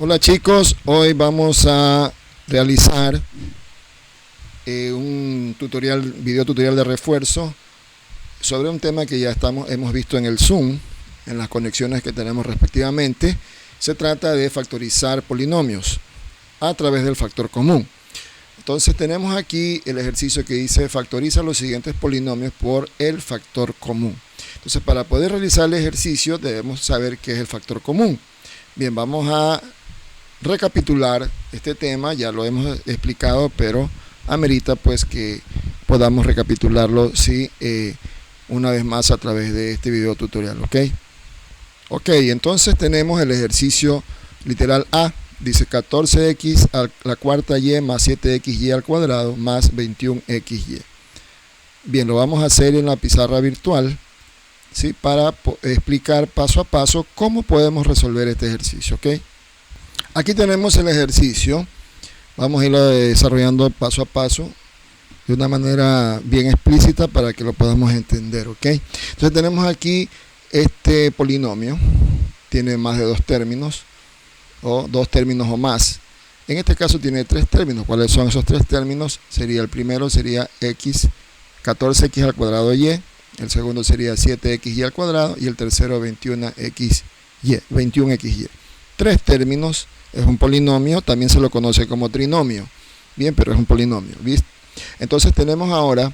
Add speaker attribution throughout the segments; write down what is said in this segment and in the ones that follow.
Speaker 1: Hola chicos, hoy vamos a realizar un video tutorial de refuerzo sobre un tema que ya hemos visto en el Zoom, en las conexiones que tenemos respectivamente. Se trata de factorizar polinomios a través del factor común. Entonces tenemos aquí el ejercicio que dice factoriza los siguientes polinomios por el factor común. Entonces para poder realizar el ejercicio debemos saber qué es el factor común. Bien, vamos a recapitular este tema, ya lo hemos explicado, pero amerita pues que podamos recapitularlo una vez más a través de este video tutorial. Ok, entonces tenemos el ejercicio literal A. Dice 14x a la cuarta y más 7xy al cuadrado más 21xy. Bien, lo vamos a hacer en la pizarra virtual, ¿sí? Para explicar paso a paso cómo podemos resolver este ejercicio. Aquí tenemos el ejercicio. Vamos a irlo desarrollando paso a paso de una manera bien explícita para que lo podamos entender. Entonces tenemos aquí este polinomio. Tiene más de dos términos, o dos términos o más. En este caso tiene tres términos. ¿Cuáles son esos tres términos? El primero sería x, 14x al cuadrado y. El segundo sería 7xy al cuadrado. Y el tercero 21xy. Tres términos. Es un polinomio. También se lo conoce como trinomio. Bien, pero es un polinomio. ¿Viste? Entonces tenemos ahora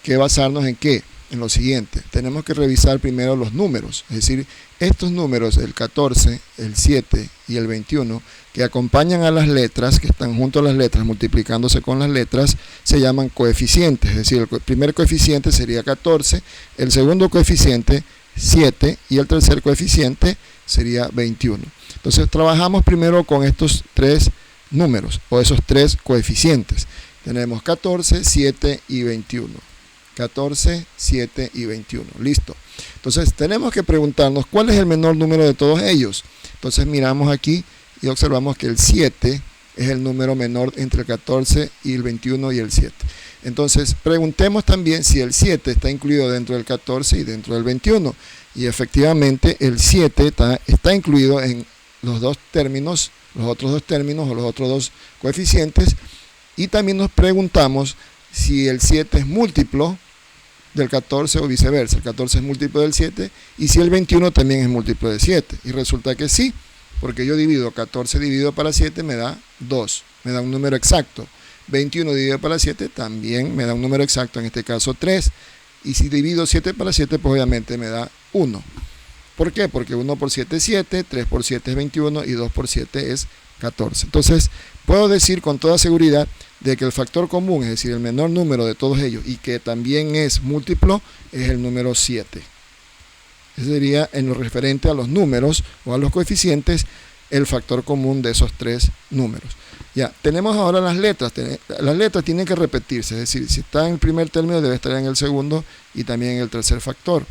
Speaker 1: que basarnos en ¿qué? En lo siguiente. Tenemos que revisar primero los números. Es decir, estos números, el 14, el 7 y el 21, que acompañan a las letras, que están junto a las letras, multiplicándose con las letras, se llaman coeficientes. Es decir, el primer coeficiente sería 14, el segundo coeficiente 7 y el tercer coeficiente sería 21. Entonces trabajamos primero con estos tres números, o esos tres coeficientes. Tenemos 14, 7 y 21. 14, 7 y 21. Listo. Entonces tenemos que preguntarnos cuál es el menor número de todos ellos. Entonces miramos aquí y observamos que el 7 es el número menor entre el 14 y el 21 y el 7. Entonces preguntemos también si el 7 está incluido dentro del 14 y dentro del 21. Y efectivamente el 7 está incluido en los dos términos, los otros dos términos o los otros dos coeficientes. Y también nos preguntamos si el 7 es múltiplo del 14 o viceversa. El 14 es múltiplo del 7 y si el 21 también es múltiplo de 7. Y resulta que sí, porque yo divido 14 dividido para 7 me da 2, me da un número exacto. 21 dividido para 7 también me da un número exacto, en este caso 3. Y si divido 7 para 7, pues obviamente me da 1. ¿Por qué? Porque 1 por 7 es 7, 3 por 7 es 21 y 2 por 7 es 14. Entonces, puedo decir con toda seguridad de que el factor común, es decir, el menor número de todos ellos y que también es múltiplo, es el número 7. Ese sería en lo referente a los números o a los coeficientes, el factor común de esos tres números. Ya, tenemos ahora las letras. Las letras tienen que repetirse, es decir, si está en el primer término debe estar en el segundo y también en el tercer factor.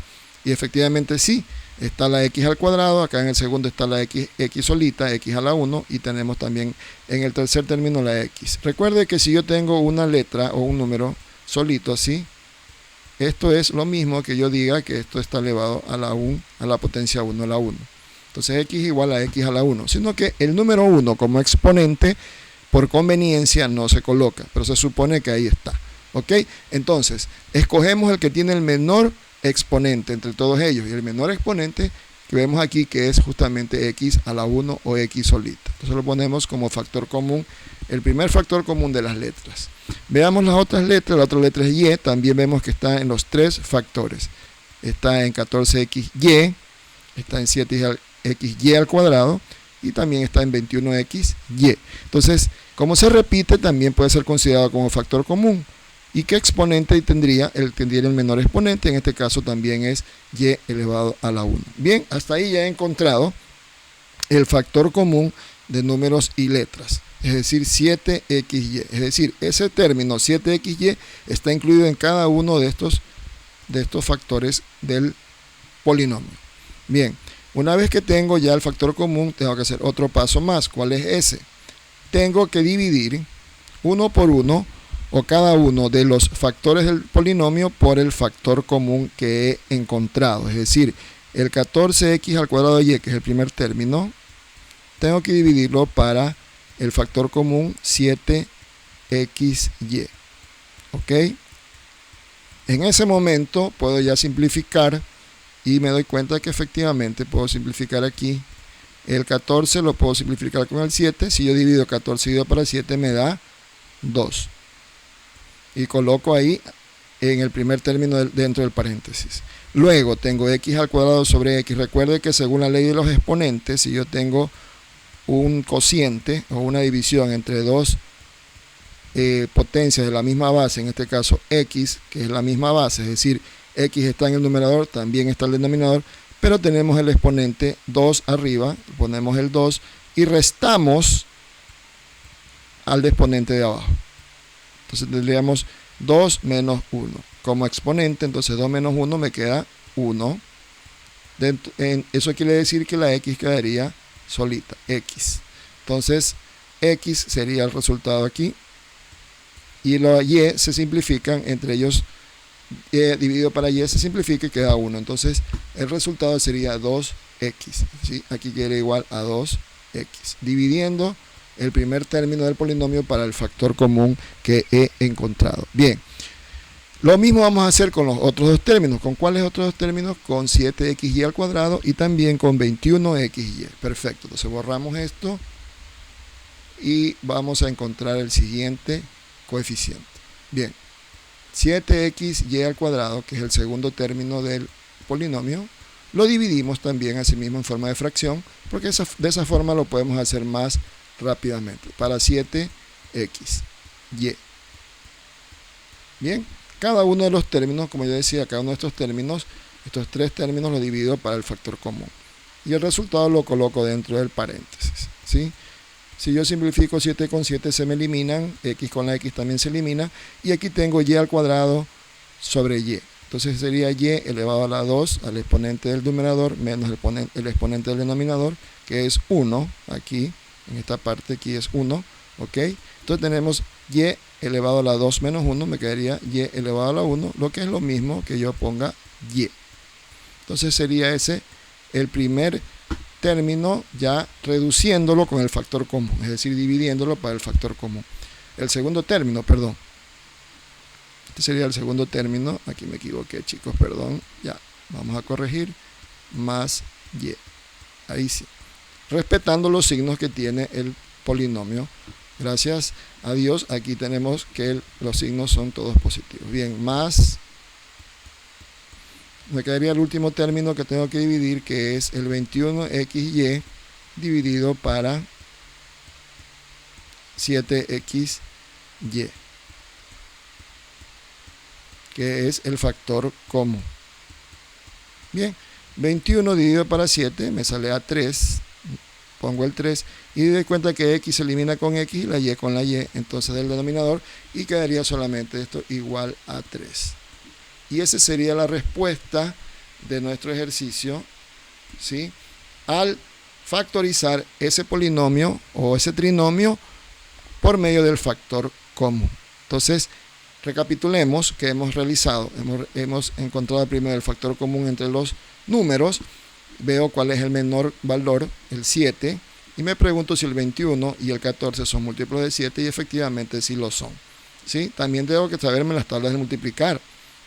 Speaker 1: Y efectivamente sí, está la x al cuadrado, acá en el segundo está la x solita, x a la 1, y tenemos también en el tercer término la x. Recuerde que si yo tengo una letra o un número solito así, esto es lo mismo que yo diga que esto está elevado a la potencia 1 a la 1. Entonces x igual a x a la 1, sino que el número 1 como exponente por conveniencia no se coloca, pero se supone que ahí está. Entonces, escogemos el que tiene el menor exponente entre todos ellos, y el menor exponente que vemos aquí, que es justamente x a la 1 o x solita. Entonces lo ponemos como factor común, el primer factor común de las letras. Veamos las otras letras. La otra letra es y, también vemos que está en los tres factores. Está en 14xy, está en 7xy al cuadrado y también está en 21xy. Entonces, como se repite, también puede ser considerado como factor común. ¿Y qué exponente tendría? Tendría el menor exponente, en este caso también es y elevado a la 1. Bien, hasta ahí ya he encontrado el factor común de números y letras, es decir, 7xy. Es decir, ese término 7xy está incluido en cada uno de estos factores del polinomio. Bien, una vez que tengo ya el factor común, tengo que hacer otro paso más. ¿Cuál es ese? Tengo que dividir uno por uno o cada uno de los factores del polinomio por el factor común que he encontrado. Es decir, el 14x al cuadrado de y, que es el primer término, tengo que dividirlo para el factor común 7xy. ¿Ok? En ese momento puedo ya simplificar y me doy cuenta que efectivamente puedo simplificar aquí. El 14 lo puedo simplificar con el 7. Si yo divido 14 dividido para 7 me da 2. Y coloco ahí en el primer término dentro del paréntesis. Luego tengo x al cuadrado sobre x. Recuerde que según la ley de los exponentes, si yo tengo un cociente o una división entre dos potencias de la misma base, en este caso x, que es la misma base, es decir, x está en el numerador, también está el denominador, pero tenemos el exponente 2 arriba, ponemos el 2 y restamos al exponente de abajo. Entonces tendríamos 2 menos 1 como exponente, entonces 2 menos 1 me queda 1. Eso quiere decir que la x quedaría solita, x. Entonces x sería el resultado aquí y la y se simplifican entre ellos, dividido para y se simplifica y queda 1. Entonces el resultado sería 2x, ¿sí? Aquí queda igual a 2x, dividiendo el primer término del polinomio para el factor común que he encontrado. Bien, lo mismo vamos a hacer con los otros dos términos. ¿Con cuáles otros dos términos? Con 7xy al cuadrado y también con 21xy. Perfecto, entonces borramos esto y vamos a encontrar el siguiente coeficiente. Bien, 7xy al cuadrado, que es el segundo término del polinomio, lo dividimos también así mismo en forma de fracción, porque de esa forma lo podemos hacer más rápidamente. Para 7xy. Bien, cada uno de los términos, como yo decía, cada uno de estos términos, estos tres términos los divido para el factor común. Y el resultado lo coloco dentro del paréntesis, ¿sí? Si yo simplifico 7 con 7 se me eliminan, x con la x también se elimina, y aquí tengo y al cuadrado sobre y. Entonces sería y elevado a la 2 al exponente del numerador menos el exponente del denominador, que es 1, aquí, en esta parte aquí es 1, ¿ok? Entonces tenemos y elevado a la 2 menos 1, me quedaría y elevado a la 1, lo que es lo mismo que yo ponga y. Entonces sería ese el primer término, ya reduciéndolo con el factor común, es decir, dividiéndolo para el factor común. El segundo término, perdón. Este sería el segundo término, aquí me equivoqué chicos, perdón, ya, vamos a corregir, más y, ahí sí, respetando los signos que tiene el polinomio. Gracias a Dios, aquí tenemos que los signos son todos positivos. Bien, más, me quedaría el último término que tengo que dividir, que es el 21xy dividido para 7xy, que es el factor común. Bien, 21 dividido para 7 me sale a 3, pongo el 3 y doy cuenta que x se elimina con x y la y con la y, entonces del denominador, y quedaría solamente esto igual a 3. Y esa sería la respuesta de nuestro ejercicio, ¿sí? Al factorizar ese polinomio o ese trinomio por medio del factor común. Entonces, recapitulemos que hemos realizado. Hemos encontrado primero el factor común entre los números. Veo cuál es el menor valor, el 7, y me pregunto si el 21 y el 14 son múltiplos de 7, y efectivamente sí lo son, ¿sí? También tengo que saberme las tablas de multiplicar.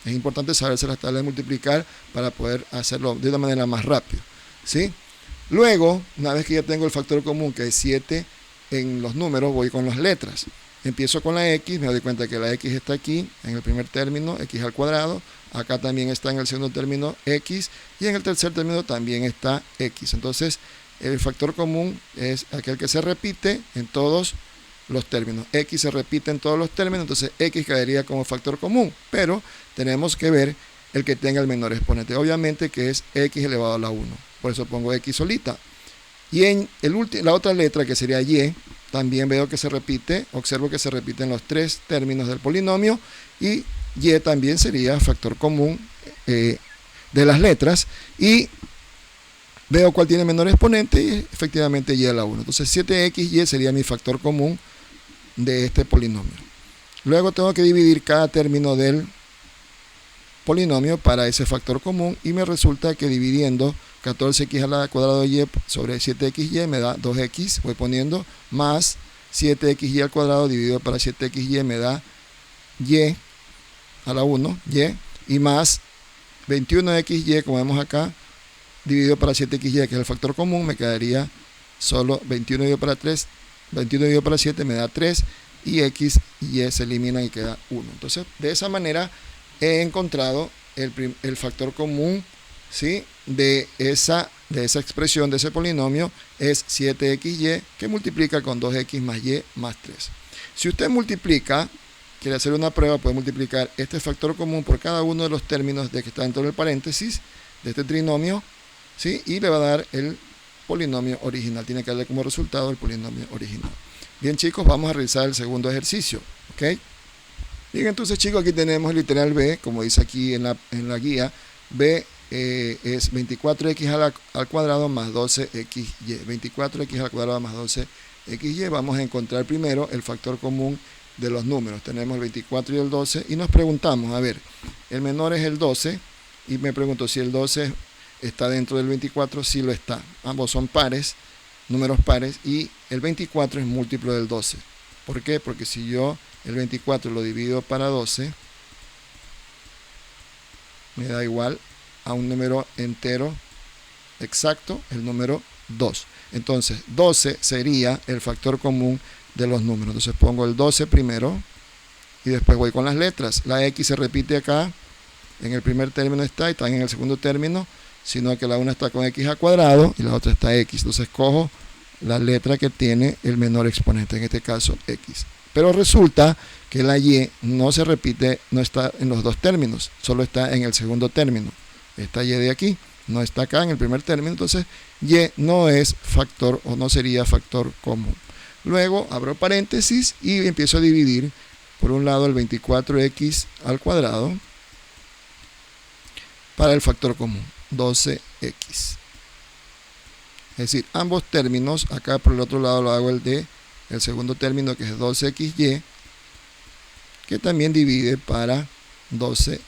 Speaker 1: Es importante saberse las tablas de multiplicar para poder hacerlo de una manera más rápida, ¿sí? Luego, una vez que ya tengo el factor común, que es 7 en los números, voy con las letras. Empiezo con la x, me doy cuenta que la x está aquí, en el primer término, x al cuadrado. Acá también está en el segundo término x, y en el tercer término también está x. Entonces, el factor común es aquel que se repite en todos los términos. X se repite en todos los términos, entonces x quedaría como factor común, pero tenemos que ver el que tenga el menor exponente, obviamente que es x elevado a la 1, por eso pongo x solita. Y en la otra letra, que sería y, también veo que se repite, observo que se repiten los tres términos del polinomio, y y también sería factor común de las letras, y veo cuál tiene menor exponente y efectivamente y a la 1. Entonces 7xy sería mi factor común de este polinomio. Luego tengo que dividir cada término del polinomio para ese factor común, y me resulta que dividiendo 14x a la cuadrado de y sobre 7xy me da 2x, voy poniendo, más 7xy al cuadrado dividido para 7xy me da y a la 1, y más 21xy, como vemos acá, dividido para 7xy, que es el factor común, me quedaría solo 21 dividido para 3, 21 dividido para 7 me da 3, y x y y se eliminan y queda 1. Entonces, de esa manera he encontrado el factor común, ¿sí?, de esa expresión, de ese polinomio, es 7xy, que multiplica con 2x más y más 3. Si usted multiplica, quiere hacer una prueba, puede multiplicar este factor común por cada uno de los términos de que está dentro del paréntesis de este trinomio, ¿sí?, y le va a dar el polinomio original. Tiene que darle como resultado el polinomio original. Bien, chicos, vamos a realizar el segundo ejercicio, ¿ok? Bien, entonces, chicos, aquí tenemos el literal B, como dice aquí en la guía. B es 24x al cuadrado más 12xy. 24x al cuadrado más 12xy. Vamos a encontrar primero el factor común de los números. Tenemos el 24 y el 12 y nos preguntamos, a ver, el menor es el 12 y me pregunto si el 12 está dentro del 24. Sí lo está. Ambos son pares, números pares, y el 24 es múltiplo del 12. ¿Por qué? Porque si yo el 24 lo divido para 12, me da igual a un número entero exacto, el número 2. Entonces, 12 sería el factor común de los números. Entonces pongo el 12 primero y después voy con las letras. La x se repite acá, en el primer término está y también en el segundo término, sino que la una está con x al cuadrado y la otra está x. Entonces cojo la letra que tiene el menor exponente, en este caso x. Pero resulta que la y no se repite, no está en los dos términos, solo está en el segundo término. Esta y de aquí no está acá en el primer término, entonces y no es factor o no sería factor común. Luego abro paréntesis y empiezo a dividir por un lado el 24x al cuadrado para el factor común, 12x. Es decir, ambos términos, acá por el otro lado lo hago el segundo término, que es 12xy, que también divide para 12x.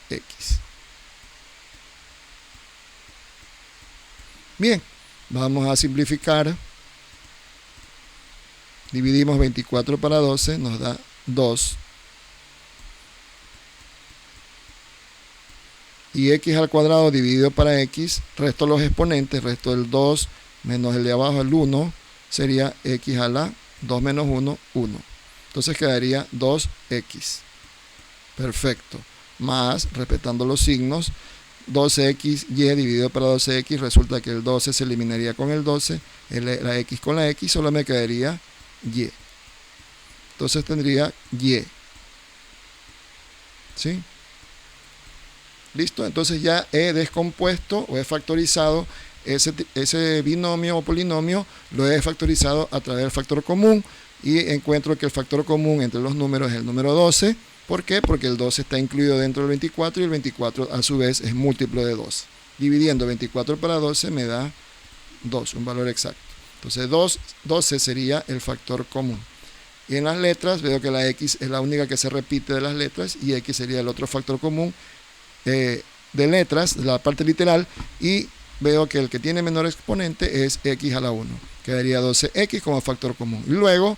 Speaker 1: Bien, vamos a simplificar. Dividimos 24 para 12, nos da 2. Y x al cuadrado dividido para x, resto los exponentes, resto del 2 menos el de abajo, el 1, sería x a la 2 menos 1, 1. Entonces quedaría 2x. Perfecto. Más, respetando los signos, 12xy dividido para 12x, resulta que el 12 se eliminaría con el 12, la x con la x, solo me quedaría y. Entonces tendría y. ¿Sí? ¿Listo? Entonces ya he descompuesto o he factorizado ese binomio o polinomio, lo he factorizado a través del factor común y encuentro que el factor común entre los números es el número 12. ¿Por qué? Porque el 12 está incluido dentro del 24 y el 24 a su vez es múltiplo de 2. Dividiendo 24 para 12 me da 2, un valor exacto. Entonces 12 sería el factor común. Y en las letras veo que la x es la única que se repite de las letras y x sería el otro factor común de letras, de la parte literal, y veo que el que tiene menor exponente es x a la 1. Quedaría 12x como factor común. Y luego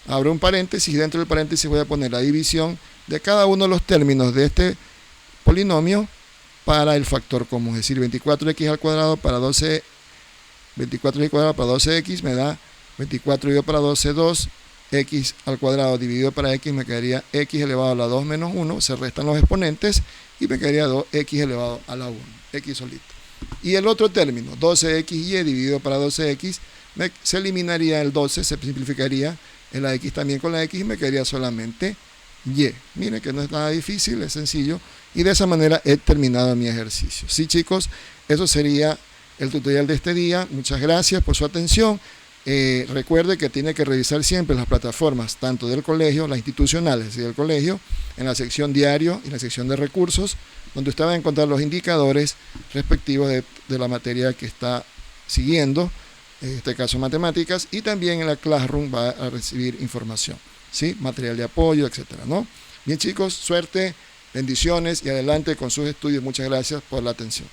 Speaker 1: abro un paréntesis y dentro del paréntesis voy a poner la división de cada uno de los términos de este polinomio para el factor común. Es decir, 24x al cuadrado para 12, 24x al cuadrado para 12x me da 24 dividido para 12, 2. X al cuadrado dividido para x me quedaría x elevado a la 2 menos 1. Se restan los exponentes y me quedaría 2x elevado a la 1. X solito. Y el otro término, 12xy dividido para 12x, se eliminaría el 12, se simplificaría en la x también con la x y me quedaría solamente y. Miren que no es nada difícil, es sencillo. Y de esa manera he terminado mi ejercicio. Sí, chicos, eso sería el tutorial de este día. Muchas gracias por su atención. Recuerde que tiene que revisar siempre las plataformas, tanto del colegio, las institucionales y del colegio, en la sección diario y en la sección de recursos, donde usted va a encontrar los indicadores respectivos de la materia que está siguiendo, en este caso matemáticas, y también en la Classroom va a recibir información, ¿sí? Material de apoyo, etcétera, ¿no? Bien, chicos, suerte, bendiciones y adelante con sus estudios. Muchas gracias por la atención.